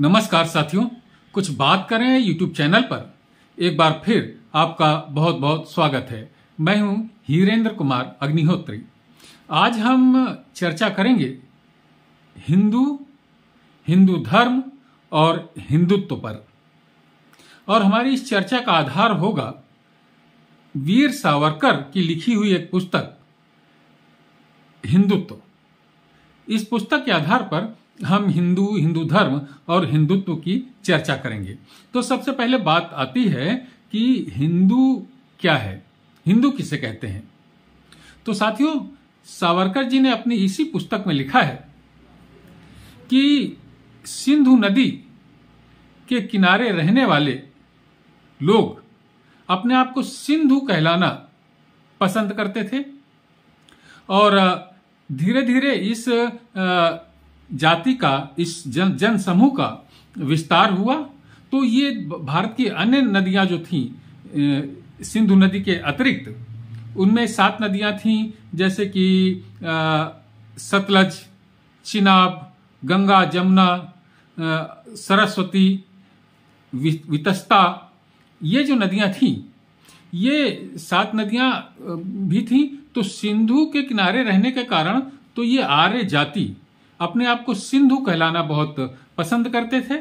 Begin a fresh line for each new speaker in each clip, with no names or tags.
नमस्कार साथियों, कुछ बात करें यूट्यूब चैनल पर एक बार फिर आपका बहुत बहुत स्वागत है। मैं हूं हीरेंद्र कुमार अग्निहोत्री। आज हम चर्चा करेंगे हिंदू धर्म और हिंदुत्व पर, और हमारी इस चर्चा का आधार होगा वीर सावरकर की लिखी हुई एक पुस्तक हिंदुत्व। इस पुस्तक के आधार पर हम हिंदू धर्म और हिंदुत्व की चर्चा करेंगे। तो सबसे पहले बात आती है कि हिंदू क्या है, हिंदू किसे कहते हैं। तो साथियों, सावरकर जी ने अपनी इसी पुस्तक में लिखा है कि सिंधु नदी के किनारे रहने वाले लोग अपने आप को सिंधु कहलाना पसंद करते थे, और धीरे धीरे इस जाति का, इस जन समूह का विस्तार हुआ। तो ये भारत की अन्य नदियां जो थीं, सिंधु नदी के अतिरिक्त उनमें 7 नदियां थीं, जैसे कि सतलज, चिनाब, गंगा, जमुना, सरस्वती, वितस्ता। ये जो नदियां थीं, ये 7 नदियां भी थीं। तो सिंधु के किनारे रहने के कारण तो ये आर्य जाति अपने आप को सिंधु कहलाना बहुत पसंद करते थे।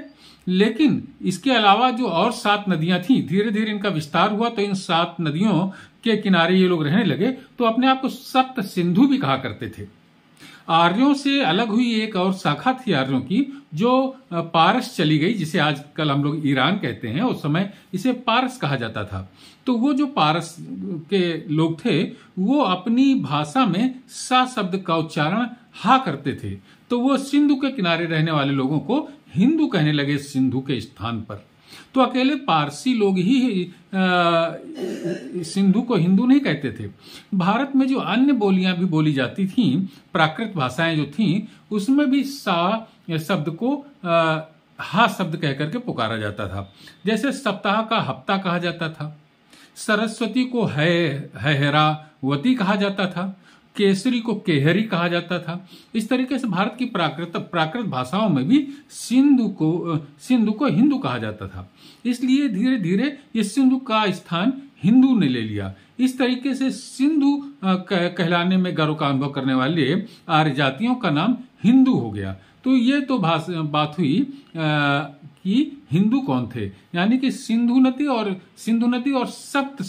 लेकिन इसके अलावा जो और 7 नदियां थीं, धीरे धीरे इनका विस्तार हुआ, तो इन 7 नदियों के किनारे ये लोग रहने लगे, तो अपने आप को सप्त सिंधु भी कहा करते थे। आर्यों से अलग हुई एक और शाखा थी आर्यों की, जो पारस चली गई, जिसे आजकल हम लोग ईरान कहते हैं। उस समय इसे पारस कहा जाता था। तो वो जो पारस के लोग थे, वो अपनी भाषा में सा शब्द का उच्चारण हा करते थे। तो वो सिंधु के किनारे रहने वाले लोगों को हिंदू कहने लगे सिंधु के स्थान पर। तो अकेले पारसी लोग ही सिंधु को हिंदू नहीं कहते थे। भारत में जो अन्य बोलियां भी बोली जाती थीं, प्राकृत भाषाएं जो थीं, उसमें भी सा शब्द को हा शब्द कह करके पुकारा जाता था। जैसे सप्ताह का हफ्ता कहा जाता था, सरस्वती को हैरावती कहा जाता था, केसरी को केहरी कहा जाता था। इस तरीके से भारत की प्राकृत भाषाओं में भी सिंधु को हिंदू कहा जाता था। इसलिए धीरे धीरे ये सिंधु का स्थान हिंदू ने ले लिया। इस तरीके से सिंधु कहलाने में गर्व का अनुभव करने वाले आर्य जातियों का नाम हिंदू हो गया। तो ये तो बात हुई कि हिंदू कौन थे, यानी कि सिंधु नदी और सप्त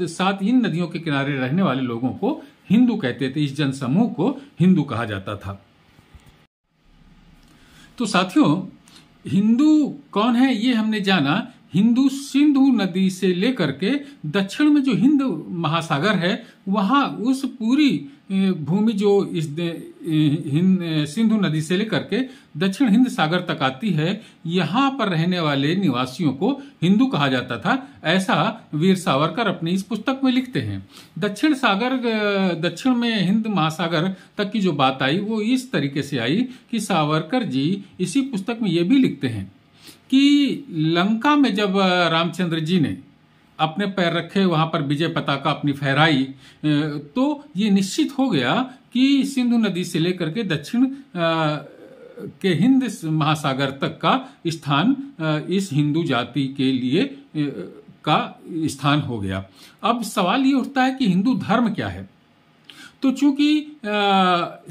7 इन नदियों के किनारे रहने वाले लोगों को हिंदू कहते थे। इस जनसमूह को हिंदू कहा जाता था। तो साथियों, हिंदू कौन है ये हमने जाना। हिंदू सिंधु नदी से लेकर के दक्षिण में जो हिंद महासागर है, वहां उस पूरी भूमि जो इस सिंधु नदी से लेकर के दक्षिण हिंद सागर तक आती है, यहां पर रहने वाले निवासियों को हिंदू कहा जाता था। ऐसा वीर सावरकर अपनी इस पुस्तक में लिखते हैं। दक्षिण में हिंद महासागर तक की जो बात आई, वो इस तरीके से आई कि सावरकर जी इसी पुस्तक में ये भी लिखते हैं कि लंका में जब रामचंद्र जी ने अपने पैर रखे, वहां पर विजय पताका अपनी फहराई, तो ये निश्चित हो गया कि सिंधु नदी से लेकर के दक्षिण के हिंद महासागर तक का स्थान इस हिंदू जाति के लिए का स्थान हो गया। अब सवाल ये उठता है कि हिंदू धर्म क्या है। तो चूंकि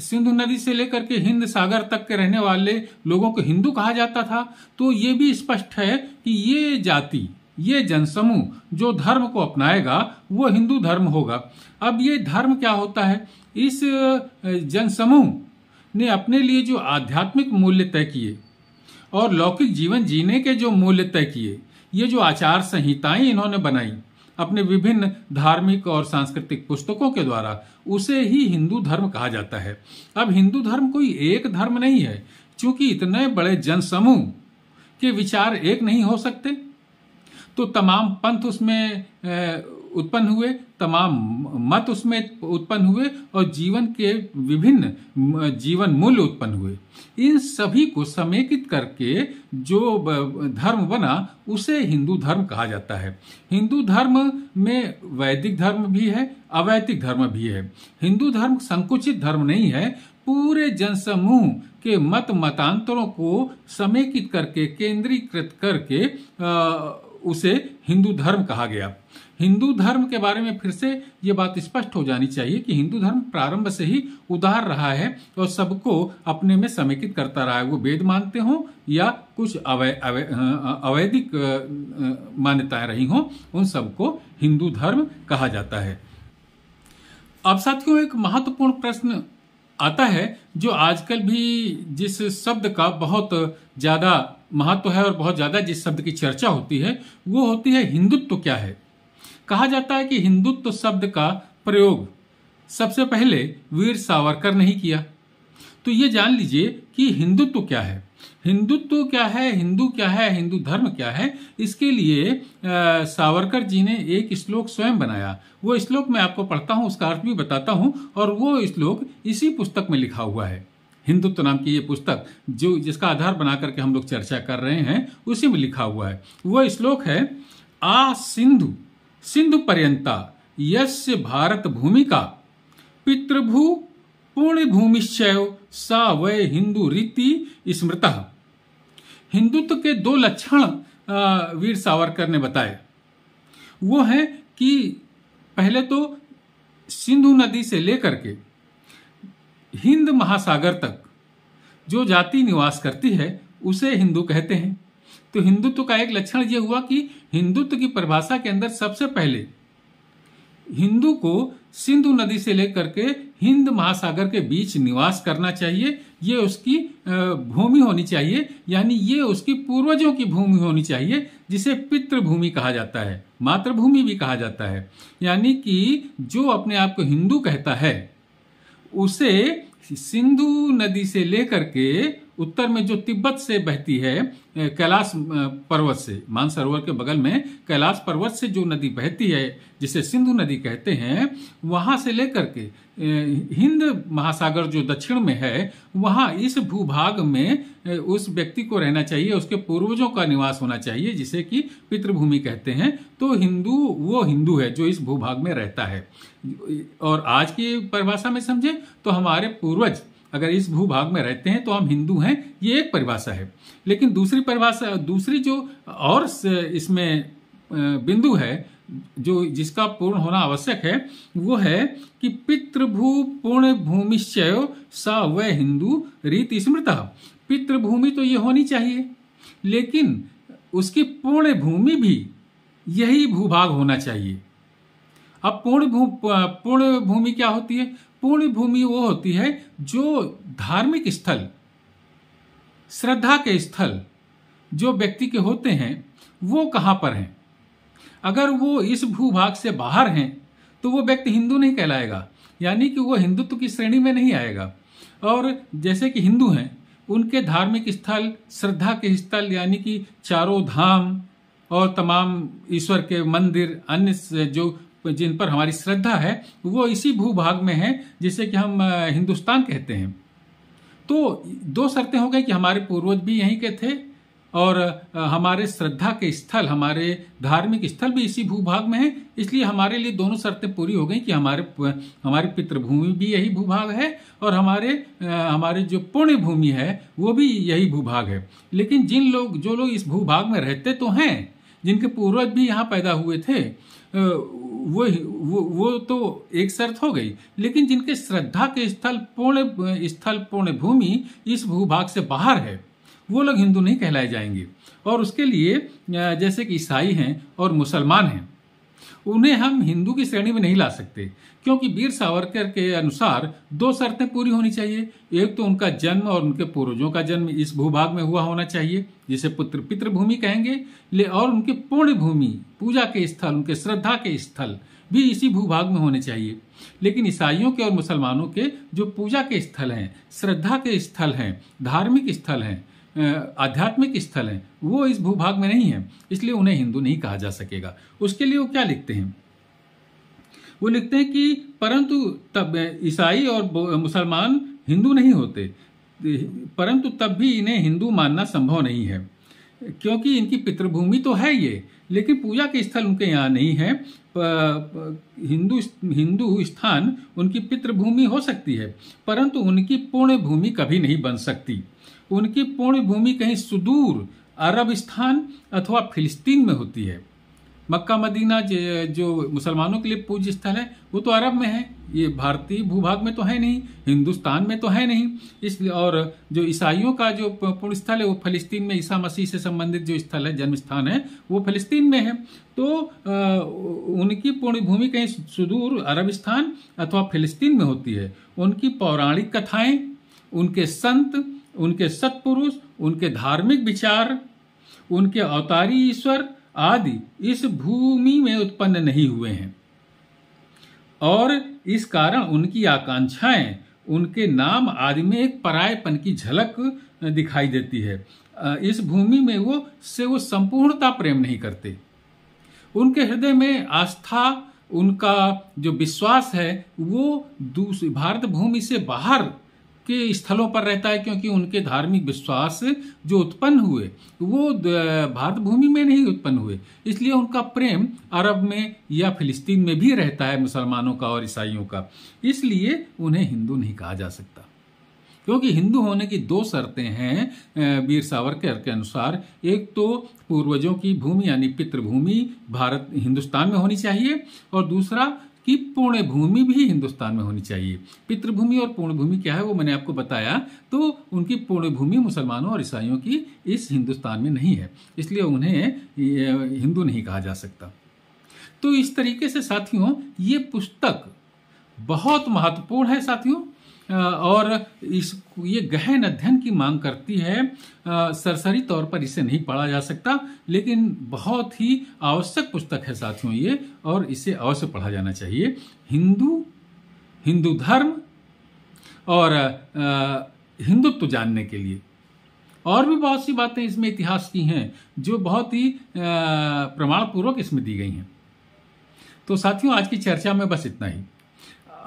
सिंधु नदी से लेकर के हिंद सागर तक के रहने वाले लोगों को हिंदू कहा जाता था, तो ये भी स्पष्ट है कि ये जाति, ये जनसमूह जो धर्म को अपनाएगा वो हिंदू धर्म होगा। अब ये धर्म क्या होता है? इस जनसमूह ने अपने लिए जो आध्यात्मिक मूल्य तय किए और लौकिक जीवन जीने के जो मूल्य तय किए, ये जो आचार संहिताएं इन्होंने बनाई अपने विभिन्न धार्मिक और सांस्कृतिक पुस्तकों के द्वारा, उसे ही हिंदू धर्म कहा जाता है। अब हिंदू धर्म कोई एक धर्म नहीं है, क्योंकि इतने बड़े जनसमूह के विचार एक नहीं हो सकते। तो तमाम पंथ उसमें उत्पन्न हुए, तमाम मत उसमें उत्पन्न हुए, और जीवन के विभिन्न जीवन मूल्य उत्पन्न हुए। इन सभी को समेकित करके जो धर्म बना, उसे हिंदू धर्म कहा जाता है। हिंदू धर्म में वैदिक धर्म भी है, अवैदिक धर्म भी है। हिंदू धर्म संकुचित धर्म नहीं है, पूरे जनसमूह के मतांतरों को समेकित करके केंद्रीकृत करके उसे हिंदू धर्म कहा गया। हिंदू धर्म के बारे में फिर से ये बात स्पष्ट हो जानी चाहिए कि हिंदू धर्म प्रारंभ से ही उदार रहा है और सबको अपने में समेकित करता रहा है, वो वेद मानते हो या कुछ अवैदिक मान्यताएं रही हों, उन सबको हिंदू धर्म कहा जाता है। अब साथियों, एक महत्वपूर्ण प्रश्न आता है जो आजकल भी जिस शब्द का बहुत ज्यादा महत्व है और बहुत ज्यादा जिस शब्द की चर्चा होती है वो होती है हिंदुत्व क्या है। कहा जाता है कि हिंदुत्व शब्द का प्रयोग सबसे पहले वीर सावरकर ने ही किया। तो ये जान लीजिए कि हिंदुत्व क्या है, हिंदुत्व क्या है, हिंदू क्या है, हिंदू धर्म क्या है। इसके लिए सावरकर जी ने एक श्लोक स्वयं बनाया। वो श्लोक मैं आपको पढ़ता हूं, उसका अर्थ भी बताता हूं, और वो श्लोक इसी पुस्तक में लिखा हुआ है। हिंदुत्व नाम की ये पुस्तक जो जिसका आधार बना करके हम लोग चर्चा कर रहे हैं उसी में लिखा हुआ है। वो श्लोक है, आ सिंधु सिंधु पर्यंता यस्य भारत भूमिका पितृभू पुण्य भूमिश्चय सा वै हिंदू रीति स्मृतः। हिंदुत्व के दो लक्षण वीर सावरकर ने बताए। वो है कि पहले तो सिंधु नदी से लेकर के हिंद महासागर तक जो जाति निवास करती है उसे हिंदू कहते हैं। तो हिंदुत्व का एक लक्षण यह हुआ कि हिंदुत्व की परिभाषा के अंदर सबसे पहले हिंदू को सिंधु नदी से लेकर के हिंद महासागर के बीच निवास करना चाहिए। ये उसकी भूमि होनी चाहिए, यानी ये उसकी पूर्वजों की भूमि होनी चाहिए, जिसे पितृभूमि कहा जाता है, मातृभूमि भी कहा जाता है। यानी कि जो अपने आप को हिंदू कहता है उसे सिंधु नदी से लेकर के उत्तर में जो तिब्बत से बहती है कैलाश पर्वत से, मानसरोवर के बगल में कैलाश पर्वत से जो नदी बहती है जिसे सिंधु नदी कहते हैं, वहां से लेकर के हिंद महासागर जो दक्षिण में है, वहां इस भूभाग में उस व्यक्ति को रहना चाहिए, उसके पूर्वजों का निवास होना चाहिए, जिसे कि पितृभूमि कहते हैं। तो हिंदू वो हिंदू है जो इस भूभाग में रहता है। और आज की परिभाषा में समझे तो हमारे पूर्वज अगर इस भूभाग में रहते हैं तो हम हिंदू हैं, ये एक परिभाषा है। लेकिन दूसरी परिभाषा, दूसरी जो और इसमें बिंदु है जो जिसका पूर्ण होना आवश्यक है, वो है कि पितृभू पुण्य भूमिश्चय सा वह हिंदू रीति स्मृतः। पितृभूमि तो ये होनी चाहिए, लेकिन उसकी पुण्य भूमि भी यही भूभाग होना चाहिए। अब पूर्ण भूमि क्या होती है? पूर्ण भूमि वो होती है जो धार्मिक स्थल, श्रद्धा के स्थल जो व्यक्ति के होते हैं वो कहां पर हैं। अगर वो इस भूभाग से बाहर हैं तो वो व्यक्ति हिंदू नहीं कहलाएगा, यानी कि वो हिंदुत्व की श्रेणी में नहीं आएगा। और जैसे कि हिंदू हैं, उनके धार्मिक स्थल, श्रद्धा के स्थल, यानी कि चारों धाम और तमाम ईश्वर के मंदिर, अन्य जो जिन पर हमारी श्रद्धा है, वो इसी भूभाग में है जिसे कि हम हिंदुस्तान कहते हैं। तो दो शर्तें हो गई कि हमारे पूर्वज भी यहीं के थे और हमारे श्रद्धा के स्थल, हमारे धार्मिक स्थल भी इसी भूभाग में है। इसलिए हमारे लिए दोनों शर्तें पूरी हो गई कि हमारी पितृभूमि भी यही भूभाग है और हमारे जो पुण्य भूमि है वो भी यही भूभाग है। लेकिन जो लोग इस भूभाग में रहते तो हैं, जिनके पूर्वज भी यहाँ पैदा हुए थे, वो तो एक शर्त हो गई। लेकिन जिनके श्रद्धा के स्थल पुण्य भूमि इस भूभाग से बाहर है, वो लोग हिंदू नहीं कहलाए जाएंगे। और उसके लिए जैसे कि ईसाई हैं और मुसलमान हैं, उन्हें हम हिंदू की श्रेणी में नहीं ला सकते, क्योंकि वीर सावरकर के अनुसार दो शर्तें पूरी होनी चाहिए। एक तो उनका जन्म और उनके पूर्वजों का जन्म इस भूभाग में हुआ होना चाहिए, जिसे पितृभूमि कहेंगे, और उनकी पुण्य भूमि, पूजा के स्थल, उनके श्रद्धा के स्थल भी इसी भूभाग में होने चाहिए। लेकिन ईसाइयों के और मुसलमानों के जो पूजा के स्थल हैं, श्रद्धा के स्थल हैं, धार्मिक स्थल हैं, आध्यात्मिक स्थल हैं, वो इस भूभाग में नहीं है, इसलिए उन्हें हिंदू नहीं कहा जा सकेगा। उसके लिए वो क्या लिखते हैं? वो लिखते हैं कि परंतु तब ईसाई और मुसलमान हिंदू नहीं होते, परंतु तब भी इन्हें हिंदू मानना संभव नहीं है, क्योंकि इनकी पितृभूमि तो है ये, लेकिन पूजा के स्थल उनके यहाँ नहीं है। हिंदू स्थान उनकी पितृभूमि हो सकती है, परंतु उनकी पुण्य भूमि कभी नहीं बन सकती। उनकी पुण्य भूमि कहीं सुदूर अरबिस्तान अथवा फिलिस्तीन में होती है। मक्का मदीना जो मुसलमानों के लिए पूज्य स्थल है वो तो अरब में है, ये भारतीय भूभाग में तो है नहीं, हिंदुस्तान में तो है नहीं। इसलिए और जो ईसाइयों का जो पुण्य स्थल है वो फिलिस्तीन में, ईसा मसीह से संबंधित जो स्थल है, जन्म स्थान है, वो फिलिस्तीन में है। तो उनकी पुण्य भूमि कहीं सुदूर अरबिस्तान अथवा फिलिस्तीन में होती है। उनकी पौराणिक कथाएं, उनके संत, उनके सत्पुरुष, उनके धार्मिक विचार, उनके अवतारी ईश्वर आदि इस भूमि में उत्पन्न नहीं हुए हैं, और इस कारण उनकी आकांक्षाएं, उनके नाम आदि में एक परायपन की झलक दिखाई देती है। इस भूमि में वो संपूर्णता प्रेम नहीं करते। उनके हृदय में आस्था, उनका जो विश्वास है वो दूसरी भारत भूमि से बाहर के स्थलों पर रहता है, क्योंकि उनके धार्मिक विश्वास जो उत्पन्न हुए वो भारत भूमि में नहीं उत्पन्न हुए। इसलिए उनका प्रेम अरब में या फिलिस्तीन में भी रहता है, मुसलमानों का और ईसाइयों का। इसलिए उन्हें हिंदू नहीं कहा जा सकता, क्योंकि हिंदू होने की दो शर्तें हैं वीर सावरकर के अनुसार। एक तो पूर्वजों की भूमि यानी पितृभूमि भारत हिंदुस्तान में होनी चाहिए, और दूसरा कि पुण्य भूमि भी हिंदुस्तान में होनी चाहिए। पितृभूमि और पुण्य भूमि क्या है वो मैंने आपको बताया। तो उनकी पुण्य भूमि मुसलमानों और ईसाइयों की इस हिंदुस्तान में नहीं है, इसलिए उन्हें हिंदू नहीं कहा जा सकता। तो इस तरीके से साथियों ये पुस्तक बहुत महत्वपूर्ण है साथियों, और ये गहन अध्ययन की मांग करती है। सरसरी तौर पर इसे नहीं पढ़ा जा सकता, लेकिन बहुत ही आवश्यक पुस्तक है साथियों ये, और इसे अवश्य पढ़ा जाना चाहिए। हिंदू धर्म और हिंदुत्व जानने के लिए। और भी बहुत सी बातें इसमें इतिहास की हैं जो बहुत ही प्रमाण पूर्वक इसमें दी गई हैं। तो साथियों आज की चर्चा में बस इतना ही।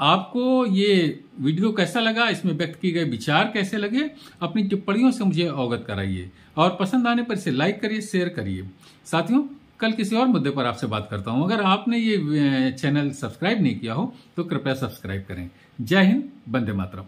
आपको ये वीडियो कैसा लगा, इसमें व्यक्त किए गए विचार कैसे लगे, अपनी टिप्पणियों से मुझे अवगत कराइए, और पसंद आने पर इसे लाइक करिए, शेयर करिए। साथियों कल किसी और मुद्दे पर आपसे बात करता हूं। अगर आपने ये चैनल सब्सक्राइब नहीं किया हो तो कृपया सब्सक्राइब करें। जय हिंद, वंदे मातरम।